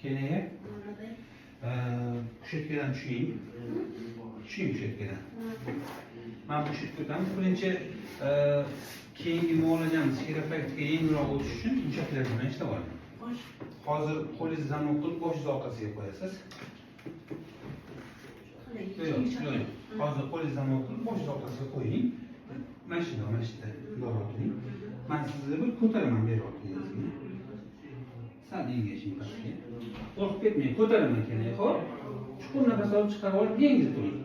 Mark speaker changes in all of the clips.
Speaker 1: Keneye kuşetkadan tushing. Tushing kuşetkadan. Men kuşetkadan birinchi keyingi muolajangiz xirofraktika yengilroq o'tishi uchun yumshoqlar bilan ishlayapman. Hozir qo'lingizni zamon qilib boshingizni orqasiga qo'yasiz. Yo'q. Hozir qo'lingizni zamon qilib boshingizni orqasiga qo'ying. Mana shunday yo'rg'oting. Men sizni bir ko'taraman beryapman. Sal engashing pastga. Qo'rqib ketmang, ko'taraman keyin, xo'p? Chuqur nafas olib chiqarib olib, yengil turing.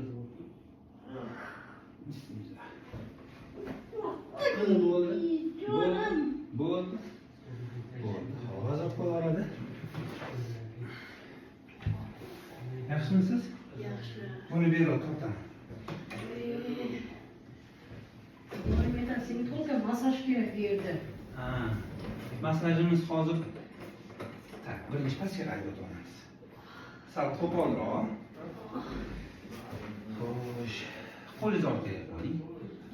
Speaker 1: Bismillah. Bo'ldi. Hozir qo'yaradi. Yaxshimisiz?
Speaker 2: Yaxshi.
Speaker 1: Buni berib tortaman.
Speaker 2: Mendan senga to'g'ri masaj kerak derdi.
Speaker 1: Ha. Masajimiz hozir birinchi pastga qarab o'tamiz. Sal qo'polroq. Xo'sh. Qo'lingizni orqaga qo'ying.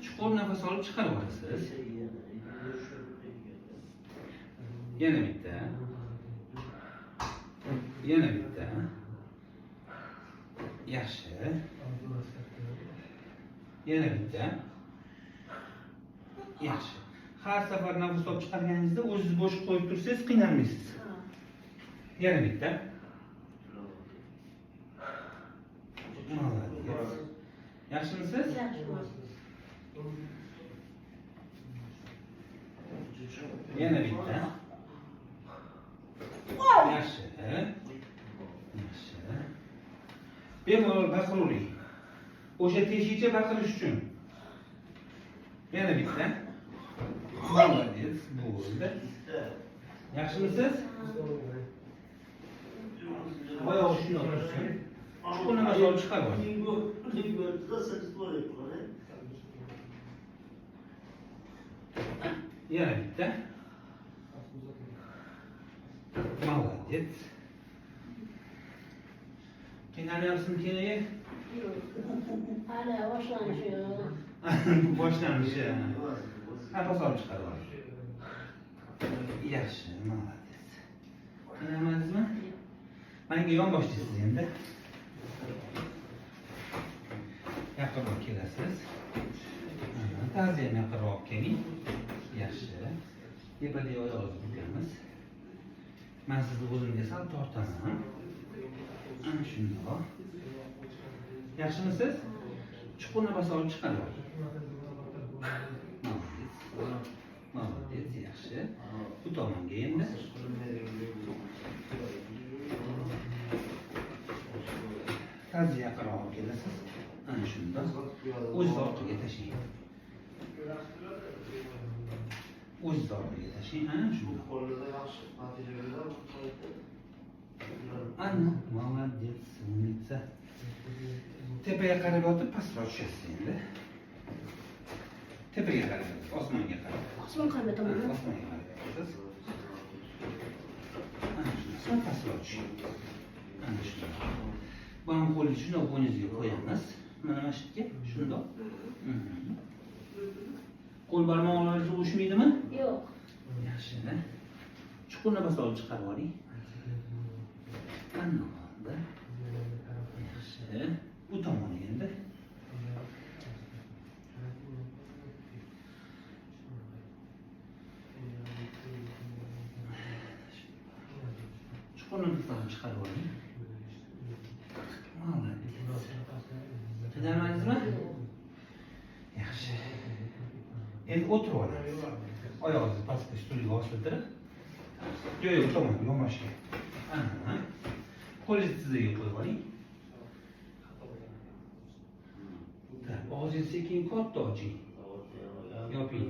Speaker 1: Chuqur nafas olib chiqarib olasiz. Yana bitta. Yana bitta. Yaxshi. Yana bitta. Yaxshi. Har safar nafas olib chiqarganingizda o'zingiz bo'sh qo'yib tursangiz qiynalmaysiz. Yana bitta. Yaxshimisiz? Yana bitta. Yaxshi. Yaxshi. Bemalol baqiravering. O'sha teshicha baqirish uchun. Yana bitta. Молодец. Bo'ldi. Yaxshimisiz? Oyoq shundoq tursin. Chuqur nafas olib chiqarib oling. Yana bitta. Молодец. Qiynalmayapsizmi keyin?
Speaker 2: Hali boshlanishi.
Speaker 1: Boshlanishi. Nafas olib chiqarib oling. Yaxshi, молодец. Qiynalmadingizmi? Menga yonboshlaysiz endi. Yaqinroq kelasiz. Ta'ziyam yaqinroq keling. Yaxshi. Tepadagi oyog'ingizni burkamiz. Men sizni o'zimga sal tortaman. Ana shundoq. Yaxshimisiz? Chuqur nafas olib chiqarib oling. Молодец, yaxshi. Bu tomonga endi. Ta'ziya yaqinroq kelasiz. Ana shundoq. O'zingiz orqaga tashlang. O'zingiz orqaga tashlang. Ana shundoq. Ana, молодец, umidsa. Tepaga qarab yotib, pastroq tushasiz endi. Tepaga qarab, osmonga qarab.
Speaker 2: Osmon qanday tomonda?
Speaker 1: Osmonga qarab yotasiz. Ana shundoq. Sal pastroq tushing. Ana shundoq. Buni qo'lni shundoq bo'yningizga qo'yamiz. Mana mana shu yerga, shundoq. Qo'l barmoqlaringiz uvushmaydimi?
Speaker 2: Yo'q.
Speaker 1: Yaxshi. Chuqur nafas olib chiqarib oling. Ana bo'ldi. Yaxshi. Bu tomonga endi. Chuqur nafas olib chiqarib oling. Qiynalmadingizmi? Yaxshi. Endi o'tirib olamiz. Oyog'ingizni pastga stulga osiltirib. Yo'q, tomon, yonboshga. Ana. Qo'lingizni tizzaga qo'yib oling. Og'zingizni sekin katta oching. Yoping.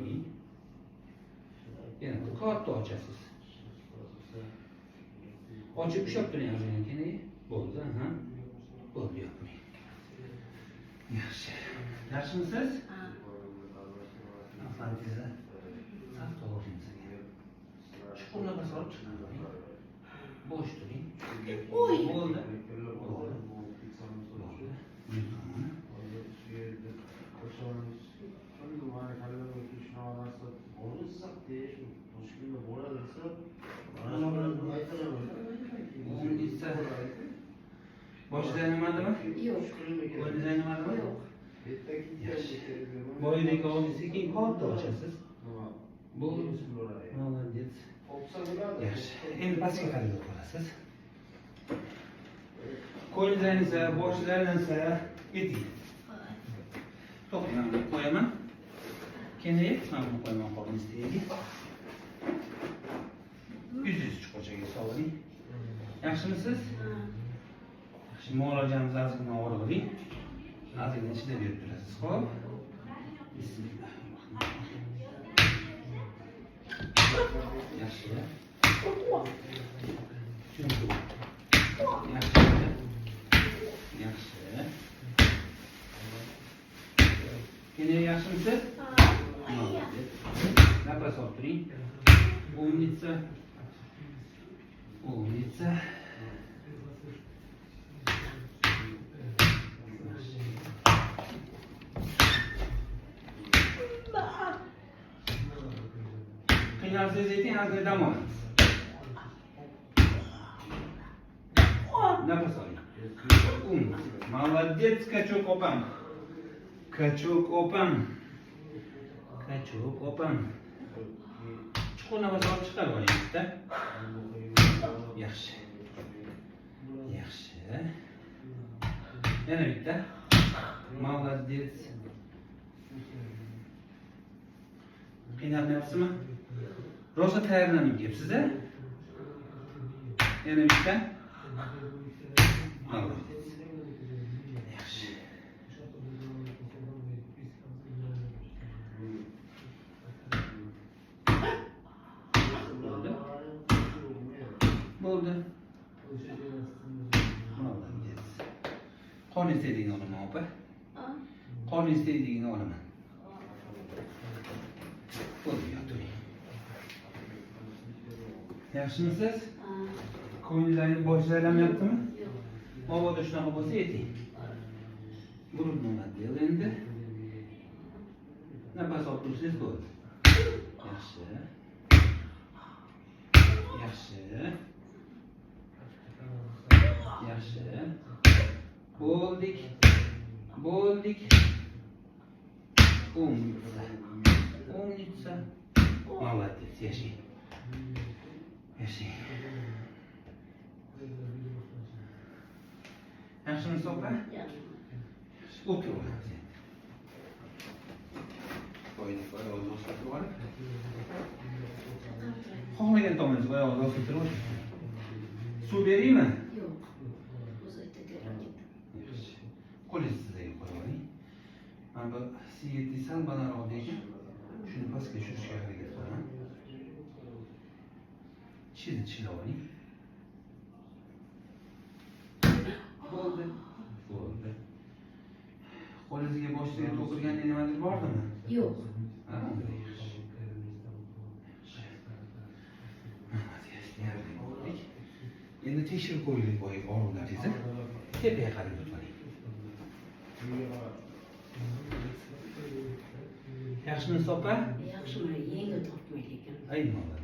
Speaker 1: Yana katta ochasiz. Ochib ushlab turing o'zingizni keyin. Bo'ldi, ha. Bo'ldi, yoping. Yaxshi. Yaxshimisiz?
Speaker 2: Ha.
Speaker 1: Afantiza. Sal to'g'ri sizga. Chuqur nafas olib chiqaring. Bo'sh turing.
Speaker 2: Oy.
Speaker 1: Bo'ldi. O'zingiz Boshida aylanmadimi?
Speaker 2: Yo'q.
Speaker 1: Qo'lingiz aylanmadimi?
Speaker 2: Yo'q.
Speaker 1: Yaxshi. Boyidek og'zingizni sekin katta ochasiz. Bu молодец. Yaxshi. Endi pastga qarab o'tasiz. Qo'lingiz aylansa, boshingiz aylansa, eting. To'xtang, mana qo'yaman. Keyin mana buni qo'yaman qo'lingiz tagiga. Yuzingizni chuqurchaga soling. Yaxshimisiz? Yaxshi, muolajamiz ozgina og'riqli. Ozgina chidab yurib turasiz, xo'p? Yaxshi. Tushundim. Yaxshi. Yaxshi. Keyin yaxshimisiz? Nafas olib turing. Umnitsa. Umnitsa. Qiynalsangiz ayting, ozgina dam olamiz. Nafas oling. Молодец, kachok opam. Kachok opam. Kachok opam. Chuqur nafas olib chiqarib oling-da. Yaxshi. Yaxshi. Yana bitta. Молодец. Qiynalmayapsizmi? Rosa tayyorlanib kelibsiz-a? Yana bitta. Молодец. Yaxshi. Bo'ldi. Молодец. Qo'lingiz tegdigini olaman, opa. Qo'lingiz tegdigini olaman. Bo'ldi, yoturing. Yaxshimisiz? Ko'nglingiz boshingiz aylanmayaptimi?
Speaker 2: Yo'q.
Speaker 1: Mabodo shunaqa bo'lsa ayting. Burunni o'rnatib endi. Nafas olib tursangiz bo'ldi. Yaxshi. Yaxshi. Yaxshi. Bo'ldik. Bo'ldik. Umnitsa. Молодец, yashang. Yashang. Yaxshimisiz opa?
Speaker 2: Yaxshi.
Speaker 1: O'tiramiz endi. Qo'ying, oyog'ingizni o'stirib olib. Xohlagan tomoningizga oyog'ingizni o'stirib oling. Suv beraymi?
Speaker 2: Yo'q. O'zi aytadi.
Speaker 1: Yaxshi. Qo'lingizni tizzaga qo'yib oling. Mana bu siyeti sal balandroq ekan. Shuni pastga tushirishga harakat qilaman. Chilab oling. Bo'ldi. Bo'ldi. Qo'lingizga boshiga to'kilgan nimadir bordimi?
Speaker 2: Yo'q.
Speaker 1: Ha, unday yaxshi. Yaxshi. Endi tekshirib ko'raylik boyagi og'riqlaringizni. Tepaga qarab o'tiring. Yaxshimisiz opa?
Speaker 2: Yaxshimi? Yengil tortmaydi ekan.
Speaker 1: Ay, молодец.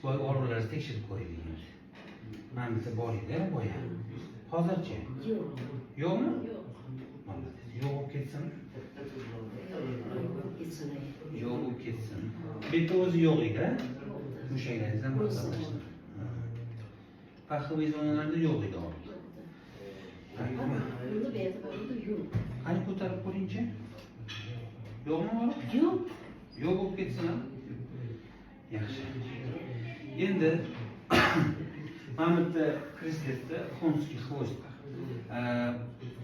Speaker 1: Boy og'riqlaringizni tekshirib ko'raylik endi. Mana bitta bor edi, boya. Hozirchi?
Speaker 2: Yo'q.
Speaker 1: Yo'qmi?
Speaker 2: Yo'q.
Speaker 1: Молодец. Yo'q bo'lib ketsin. Yo'q bo'lib ketsin. Bitta o'zi yo'q edi. Mushaklaringizdan maslahatlashdim. Paxtaviy zonalarda yo'q edi og'riq.
Speaker 2: Bunda be'tiborida yo'q.
Speaker 1: Qani ko'tarib ko'ringchi? Yo'qmi og'riq?
Speaker 2: Yo'q.
Speaker 1: Yo'q bo'lib ketsin. Yaxshi. Endi mana bu yerda krestda xonskiy xvost.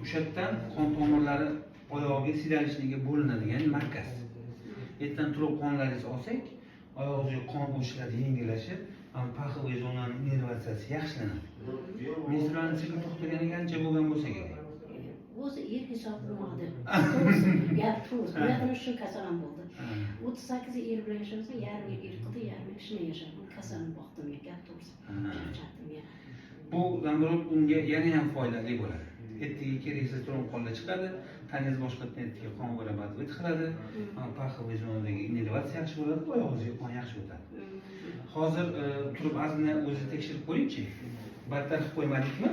Speaker 1: O'sha yerdan qon tomirlari oyog'iga siylashligiga bo'linadigan markaz. Ertadan turib qonlaringizni olsak, oyog'ingizga qon o'tishlar yengillashib, paxoviy zonaning innervatsiyasi yaxshilanadi. Menstrual sikl to'xtagani qancha bo'lgan bo'lsa kerak.
Speaker 2: O'zi hisob qilmadi. Gap to'g'ri. Ulardan shu kasalan bo'ldi. 38 yil bilan yashamasa, yarim yil qildi, yarim yil ishni yashadim. Kasalni boqdim, gap to'g'ri. Charchadim yana.
Speaker 1: Bu zamburug' unga yana ham foydali bo'ladi. Ertaga keraksiz turib qonlar chiqadi, taningiz boshqatdan ertaga qon g'alabat qiladi, paxoviy zonadagi innervatsiya yaxshi bo'ladi, oyog'ingizga qon yaxshi o'tadi. Hozir turib ozgina o'zingizni tekshirib ko'ringchi. Battar qilib qo'ymadikmi?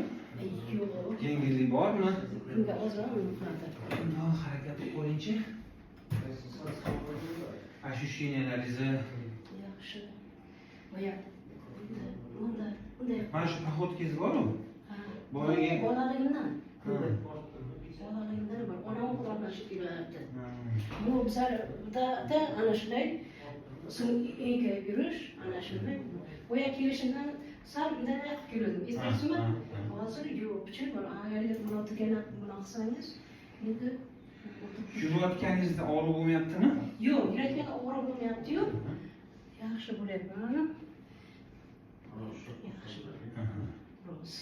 Speaker 2: Yo'q.
Speaker 1: Yengillik bormi?
Speaker 2: Kunga ozroq qiladi.
Speaker 1: Bundoq harakat qilib ko'ringchi. Ощущениялarizni
Speaker 2: Yaxshi. Boya unda
Speaker 1: mana shu походканgiz bormi?
Speaker 2: ha.
Speaker 1: Boyaga
Speaker 2: Bolaligimdan.
Speaker 1: Ha.
Speaker 2: Bolaligimdan bor. Onam qurolashib yurardi.
Speaker 1: Ha.
Speaker 2: Bu bizlarda ana shunday enkayib yurish, ana shunday. Boya kelishimdan sal bunday kuldim. Eslaysizmi? Hozir yo'q-chi, agar murodgina bunaqa qilsangiz, endi
Speaker 1: Yurayotganingizda og'riq bo'lmayaptimi?
Speaker 2: yo'q, yurakdan og'riq bo'lmayapti-yu. Yaxshi bo'lyapti. Yaxshi. Roz.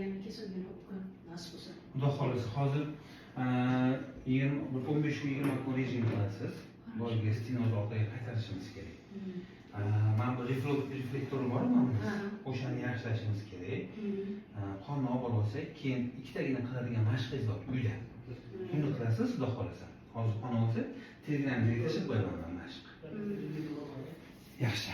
Speaker 2: Yana kesilgina nasib bo'lsa.
Speaker 1: Xudo xohlasa hozir 15-20 kun rejim qilasiz. Bolaga stenoz orqaga qaytarishimiz kerak. Mana bu reflektori bormi? O'shani yaxshilashimiz kerak. Qonni olib olsak, keyin ikkitagina qiladigan mashqingiz bor uyda. Buni qilasiz, xudo xohlasa. Hozir qon olsa, telegramingiga tashlab qo'yaman mashq. Yaxshi.